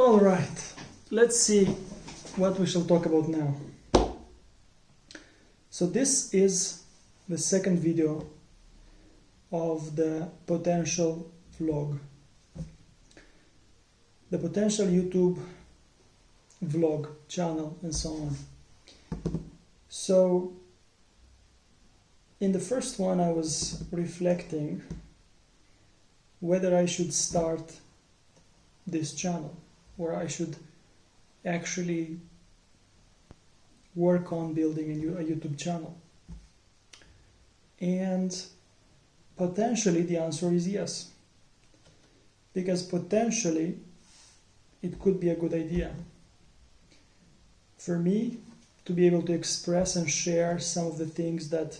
All right, let's see what we shall talk about now. So this is the second video of the potential vlog. The potential YouTube vlog channel and so on. So in the first one I was reflecting whether I should start this channel or I should actually work on building a YouTube channel. And potentially the answer is yes. Because potentially it could be a good idea for me to be able to express and share some of the things that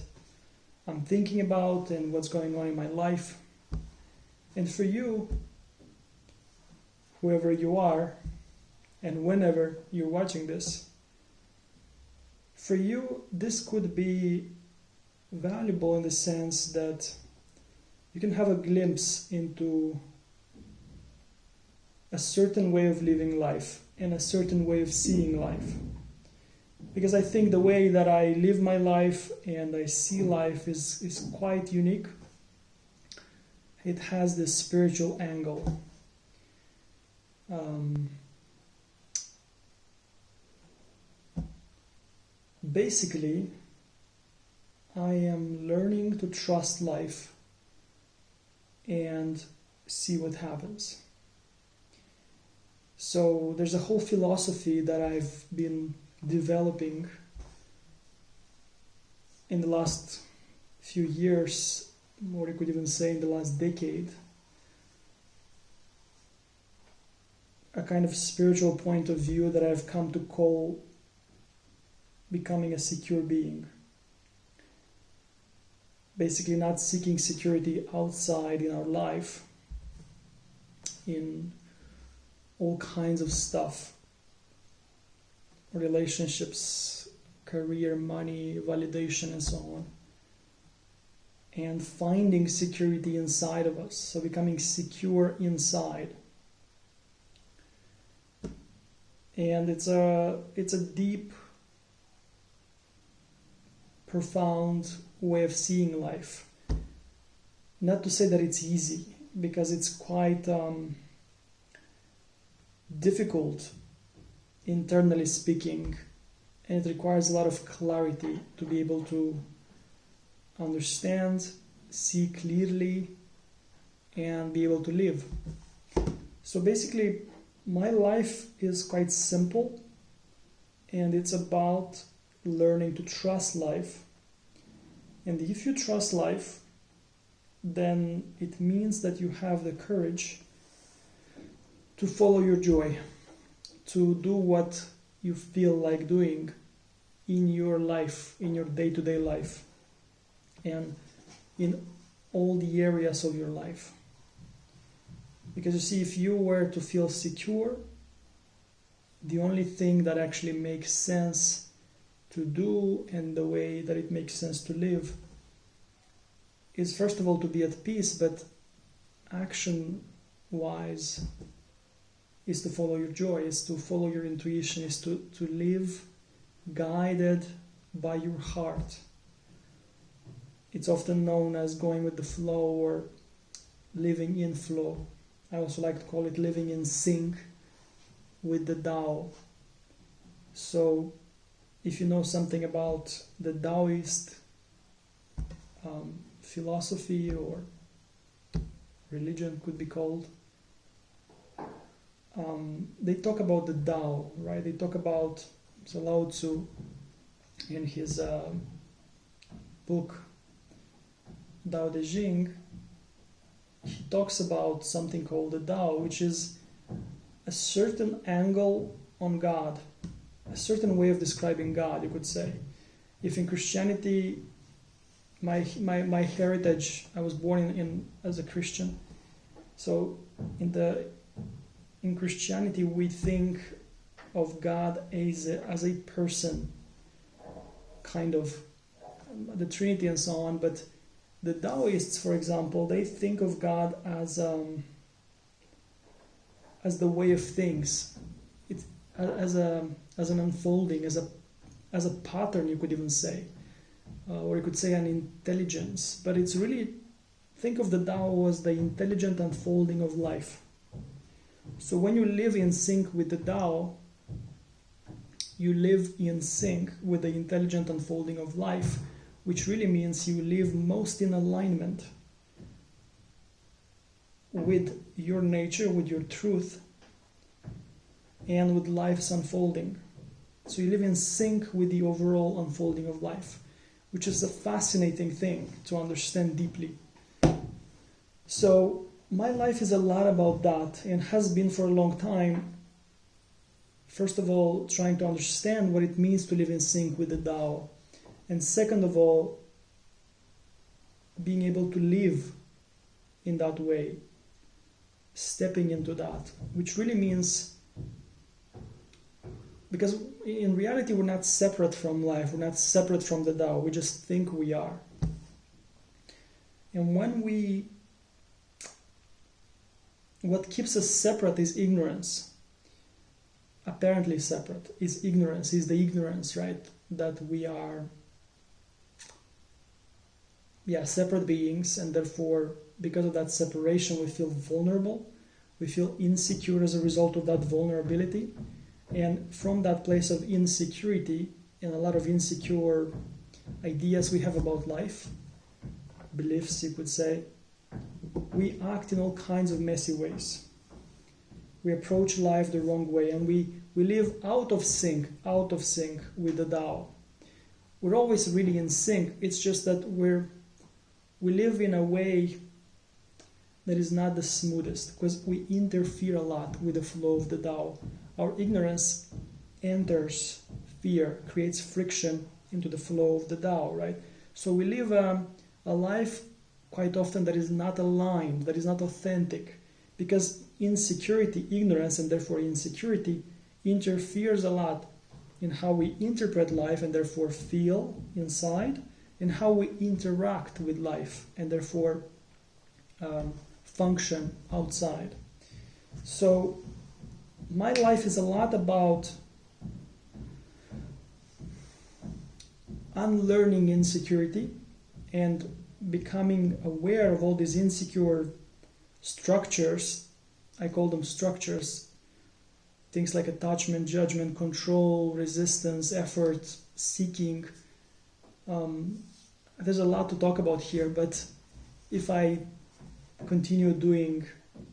I'm thinking about and what's going on in my life. And for you, whoever you are, and whenever you're watching this, for you, this could be valuable in the sense that you can have a glimpse into a certain way of living life and a certain way of seeing life. Because I think the way that I live my life and I see life is quite unique. It has this spiritual angle. Basically, I am learning to trust life and see what happens. So there's a whole philosophy that I've been developing in the last few years, or you could even say in the last decade. A kind of spiritual point of view that I've come to call becoming a secure being. Basically not seeking security outside in our life, in all kinds of stuff, relationships, career, money, validation, and so on. And finding security inside of us, so becoming secure inside. And it's a deep, profound way of seeing life. Not to say that it's easy, because it's quite difficult, internally speaking, and it requires a lot of clarity to be able to understand, see clearly, and be able to live. So basically, my life is quite simple, and it's about learning to trust life. And if you trust life, then it means that you have the courage to follow your joy, to do what you feel like doing in your life, in your day-to-day life, and in all the areas of your life. Because you see, if you were to feel secure, the only thing that actually makes sense to do and the way that it makes sense to live is first of all to be at peace, but action-wise is to follow your joy, is to follow your intuition, is to live guided by your heart. It's often known as going with the flow or living in flow. I also like to call it living in sync with the Tao. So if you know something about the Taoist philosophy or religion could be called, they talk about the Tao, right? They talk about, so Lao Tzu in his book Tao Te Ching, he talks about something called the Tao, which is a certain angle on God, a certain way of describing God, you could say. If in Christianity, my heritage, I was born in as a Christian, so in Christianity we think of God as a person, kind of the Trinity and so on, but the Taoists, for example, they think of God as as the way of things. It's as an unfolding, as a pattern, you could even say, or you could say an intelligence. But it's really, think of the Tao as the intelligent unfolding of life. So when you live in sync with the Tao, you live in sync with the intelligent unfolding of life, which really means you live most in alignment with your nature, with your truth, and with life's unfolding. So you live in sync with the overall unfolding of life, which is a fascinating thing to understand deeply. So my life is a lot about that, and has been for a long time. First of all, trying to understand what it means to live in sync with the Tao. And second of all, being able to live in that way, stepping into that, which really means, because in reality we're not separate from life, we're not separate from the Tao, we just think we are. And what keeps us separate is ignorance. Apparently separate is ignorance, is the ignorance, right? That we are separate beings, and therefore because of that separation we feel vulnerable, we feel insecure as a result of that vulnerability, and from that place of insecurity and a lot of insecure ideas we have about life, beliefs you could say, we act in all kinds of messy ways. We approach life the wrong way, and we live out of sync with the Tao. We're always really in sync, it's just that we live in a way that is not the smoothest, because we interfere a lot with the flow of the Tao. Our ignorance enters fear, creates friction into the flow of the Tao, right? So we live a life quite often that is not aligned, that is not authentic, because insecurity, ignorance, and therefore insecurity interferes a lot in how we interpret life and therefore feel inside, and how we interact with life and therefore function outside. So my life is a lot about unlearning insecurity and becoming aware of all these insecure structures. I call them structures. Things like attachment, judgment, control, resistance, effort, seeking. There's a lot to talk about here, but if I continue doing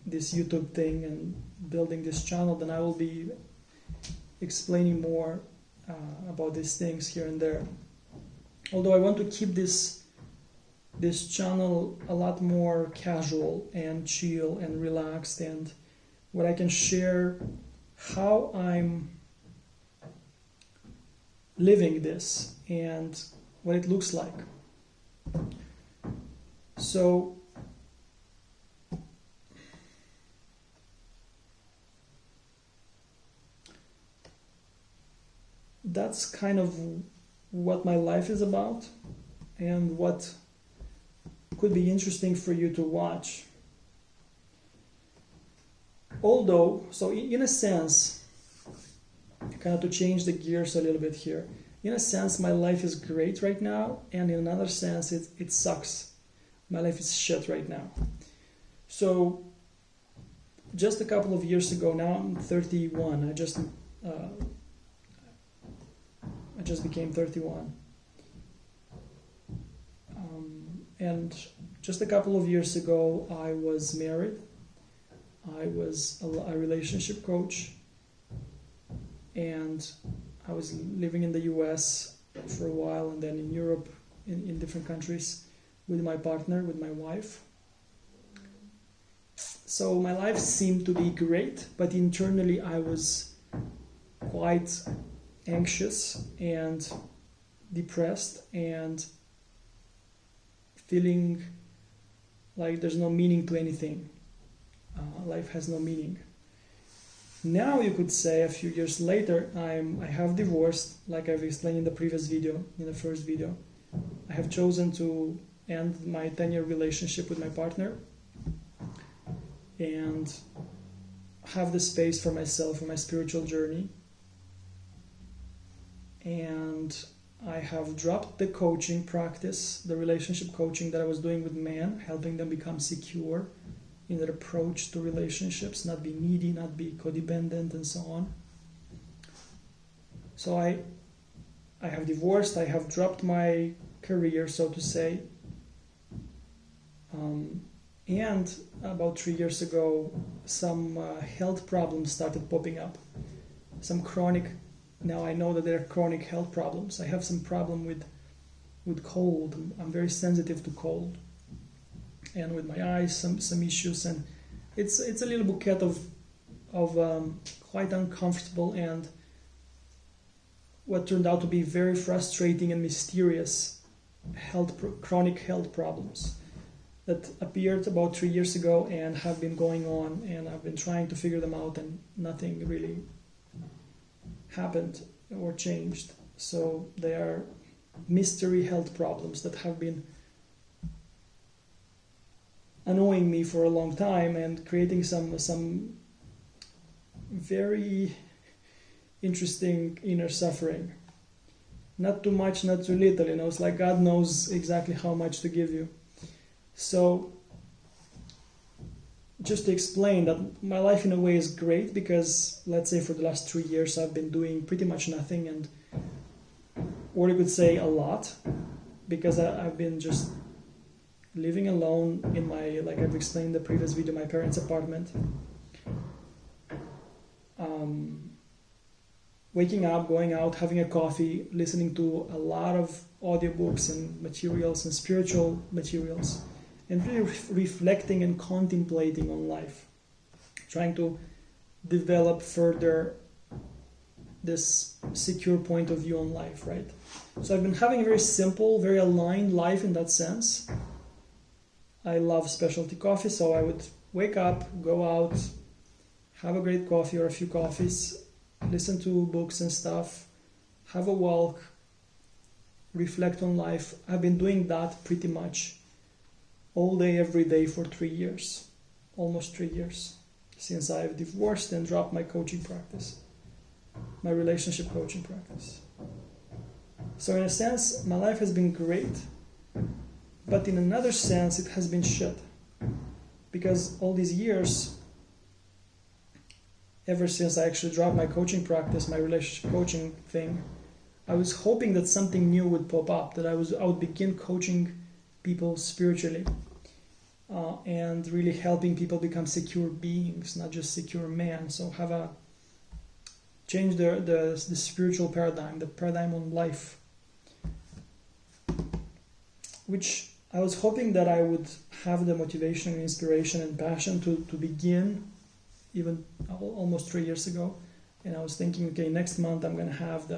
this YouTube thing and building this channel, then I will be explaining more about these things here and there. Although I want to keep this channel a lot more casual and chill and relaxed, and what I can share how I'm living this and what it looks like. So that's kind of what my life is about and what could be interesting for you to watch. Although, so in a sense, kind of to change the gears a little bit here, in a sense my life is great right now, and in another sense it sucks. My life is shit right now. So just a couple of years ago, now I'm 31, I just became 31. And just a couple of years ago I was married. I was a relationship coach, and I was living in the US for a while, and then in Europe, in different countries, with my partner, with my wife. So my life seemed to be great, but internally I was quite anxious and depressed and feeling like there's no meaning to anything. Life has no meaning. Now you could say a few years later, I have divorced, like I've explained in the previous video, in the first video. I have chosen to end my 10-year relationship with my partner. And have the space for myself, for my spiritual journey. And I have dropped the coaching practice, the relationship coaching that I was doing with men, helping them become secure in their approach to relationships, not be needy, not be codependent, and so on. So I have divorced, I have dropped my career, so to say. And about 3 years ago, some health problems started popping up. Some chronic, now I know that there are chronic health problems. I have some problem with cold. I'm very sensitive to cold. And with my eyes, some issues. And it's a little bouquet of quite uncomfortable and what turned out to be very frustrating and mysterious chronic health problems that appeared about 3 years ago and have been going on, and I've been trying to figure them out, and nothing really happened or changed. So they are mystery health problems that have been annoying me for a long time and creating some very interesting inner suffering. Not too much, not too little, it's like God knows exactly how much to give you. So just to explain that my life in a way is great because, let's say, for the last 3 years I've been doing pretty much nothing, and or you could say a lot, because I've been just living alone in my, like I've explained in the previous video, my parents' apartment. Waking up, going out, having a coffee, listening to a lot of audiobooks and materials and spiritual materials, and really reflecting and contemplating on life, trying to develop further this secure point of view on life, right? So I've been having a very simple, very aligned life in that sense. I love specialty coffee, so I would wake up, go out, have a great coffee or a few coffees, listen to books and stuff, have a walk, reflect on life. I've been doing that pretty much all day, every day for 3 years, almost 3 years, since I've divorced and dropped my coaching practice, my relationship coaching practice. So in a sense, my life has been great, but in another sense, it has been shit. Because all these years, ever since I actually dropped my coaching practice, my relationship coaching thing, I was hoping that something new would pop up, that I would begin coaching people spiritually, and really helping people become secure beings, not just secure men. So change the spiritual paradigm, the paradigm on life, which I was hoping that I would have the motivation and inspiration and passion to begin even almost 3 years ago. And I was thinking, okay, next month I'm going to have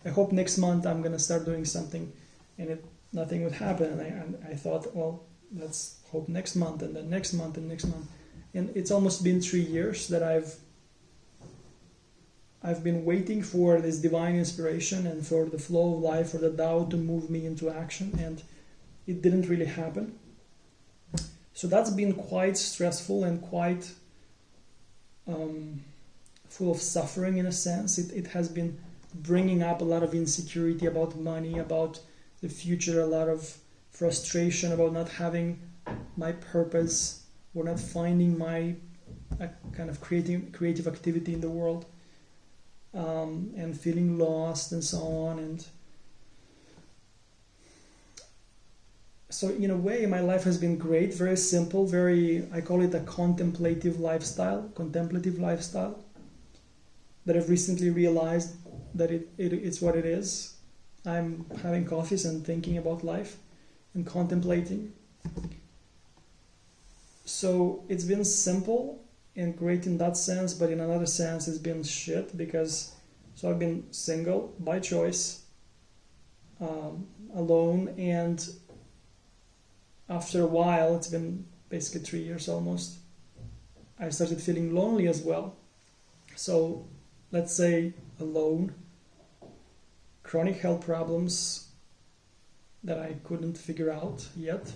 I hope next month I'm going to start doing something, and nothing would happen. And I thought, well, let's hope next month, and then next month, and next month. And it's almost been 3 years that I've been waiting for this divine inspiration and for the flow of life, for the Tao to move me into action, and it didn't really happen. So that's been quite stressful and quite full of suffering in a sense. It has been bringing up a lot of insecurity about money, about the future, a lot of frustration about not having my purpose or not finding my kind of creative activity in the world, and feeling lost and so on. And so in a way, my life has been great, very simple, I call it a contemplative lifestyle, that I've recently realized that it's what it is. I'm having coffees and thinking about life and contemplating. So it's been simple and great in that sense, but in another sense it's been shit because I've been single by choice, alone, and after a while, it's been basically 3 years almost, I started feeling lonely as well. So let's say alone, chronic health problems that I couldn't figure out yet,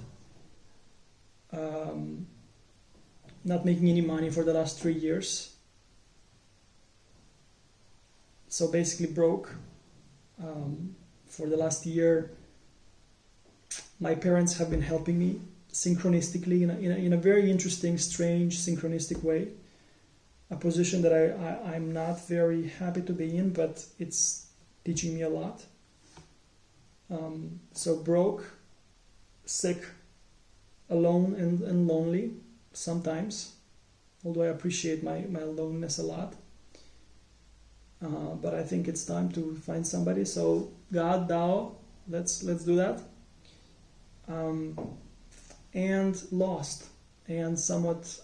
not making any money for the last 3 years. So basically broke. For the last year, my parents have been helping me synchronistically in a very interesting, strange, synchronistic way. A position that I'm not very happy to be in, but it's teaching me a lot. So broke, sick, alone and lonely sometimes, although I appreciate my aloneness a lot. But I think it's time to find somebody. So God, Tao, let's do that. And lost, and somewhat,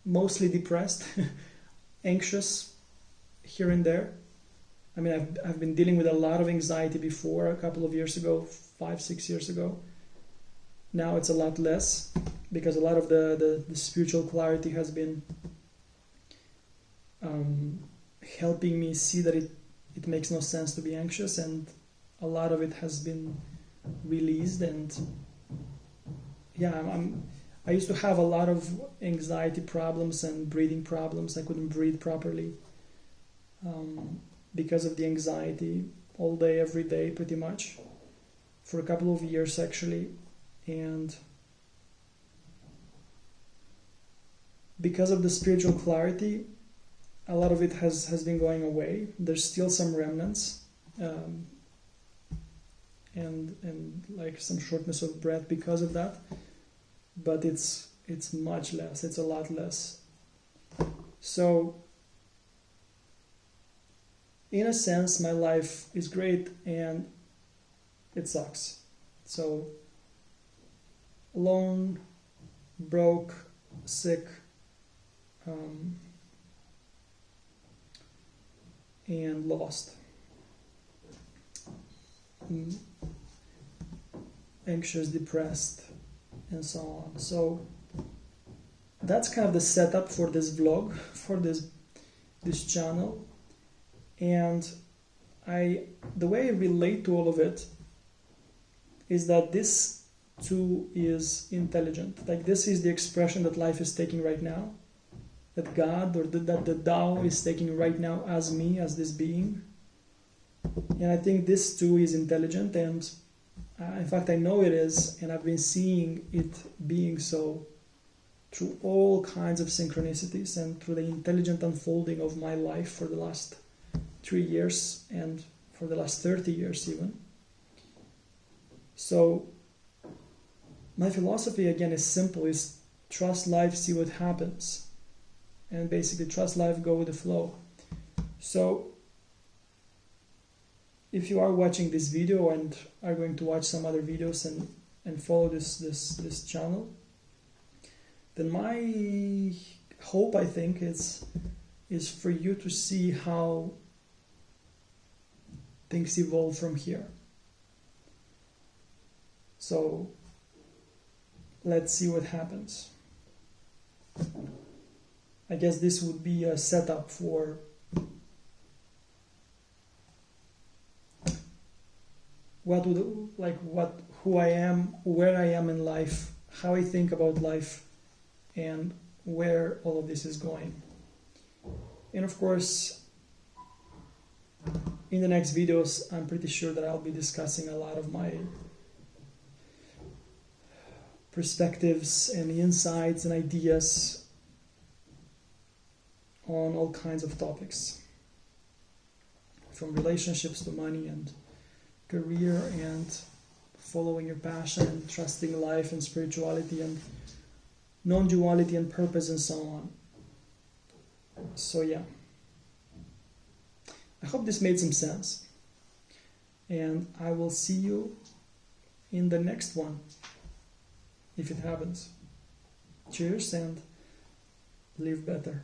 mostly depressed, anxious here and there. I mean, I've been dealing with a lot of anxiety before, a couple of years ago, 5-6 years ago. Now it's a lot less, because a lot of the spiritual clarity has been helping me see that it makes no sense to be anxious, and a lot of it has been released. And yeah, I used to have a lot of anxiety problems and breathing problems. I couldn't breathe properly because of the anxiety, all day, every day, pretty much, for a couple of years actually. And because of the spiritual clarity, a lot of it has been going away. There's still some remnants, and like some shortness of breath because of that, but it's much less. It's a lot less. So in a sense, my life is great and it sucks. So alone, broke, sick, and lost, anxious, depressed, and so on. So that's kind of the setup for this vlog, for this channel. And the way I relate to all of it is that this too is intelligent. Like, this is the expression that life is taking right now, that God, or that the Tao is taking right now as me, as this being. And I think this too is intelligent, and in fact I know it is, and I've been seeing it being so through all kinds of synchronicities and through the intelligent unfolding of my life for the last 3 years and for the last 30 years even. So my philosophy again is simple, is trust life, see what happens. And basically trust life, go with the flow. So if you are watching this video and are going to watch some other videos and follow this channel, then my hope, I think, is for you to see how things evolve from here. So let's see what happens. I guess this would be a setup for who I am, where I am in life, how I think about life, and where all of this is going. And of course, in the next videos, I'm pretty sure that I'll be discussing a lot of my perspectives and insights and ideas on all kinds of topics, from relationships to money and career and following your passion and trusting life and spirituality and non-duality and purpose and so on. So yeah, I hope this made some sense, and I will see you in the next one if it happens. Cheers and live better.